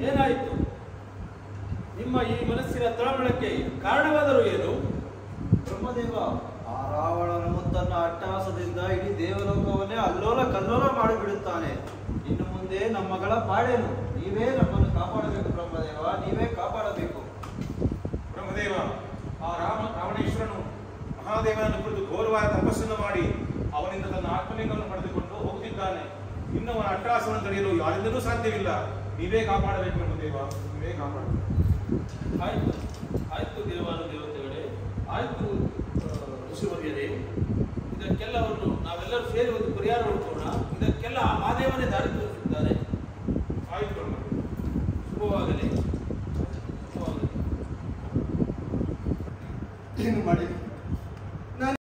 ಏನಾಯಿತು? ನಿಮ್ಮ ಈ ಮನಸ್ಸಿನ ತಳಮಳಕ್ಕೆ ಕಾರಣವಾದರೂ ಏನು? ಬ್ರಹ್ಮದೇವ, ಆ ರಾವಣನ ಮುತ್ತನ್ನ ಅಟ್ಟಹಾಸದಿಂದ ಇಡೀ ದೇವಲೋಕವನ್ನೇ ಅಲ್ಲೋಲ ಕಲ್ಲೋಲ ಮಾಡಿಬಿಡುತ್ತಾನೆ. ಇನ್ನು ಮುಂದೆ ನಮ್ಮ ಮಗಳ ಪಾಡೇನು? ನೀವೇ ನಮ್ಮನ್ನು ಕಾಪಾಡಬೇಕು ಬ್ರಹ್ಮದೇವ, ನೀವೇ ಕಾಪಾಡಬೇಕು. ಬ್ರಹ್ಮದೇವ, ಆ ರಾವಣೇಶ್ವರನು ಮಹಾದೇವನನ್ನು ಕುರಿತು ಘೋರವಾದ ತಪಸ್ಸನ್ನು ಮಾಡಿ ಅವನಿಂದ ತನ್ನ ಆತ್ಮಲಿಂಗವನ್ನು ಪಡೆದುಕೊಂಡು ಹೋಗುತ್ತಿದ್ದಾನೆ. ಇನ್ನು ಅವನ ಅಟ್ಟಹಾಸವನ್ನು ತಡೆಯಲು ಯಾರಿಂದಲೂ ಸಾಧ್ಯವಿಲ್ಲ. ನೀವೇ ಕಾಪಾಡಬೇಕು ಬ್ರಹ್ಮದೇವ, ನೀವೇ ಕಾಪಾಡಬೇಕು. ಆಯ್ತು ಆಯ್ತು ದೇವತೆಗಳೇ, ಆಯ್ತು ಋಷಿವರ್ಯರೇ, ಇದಕ್ಕೆಲ್ಲವನ್ನು ನಾವೆಲ್ಲರೂ ಸೇರಿ ಒಂದು ಪರಿಹಾರ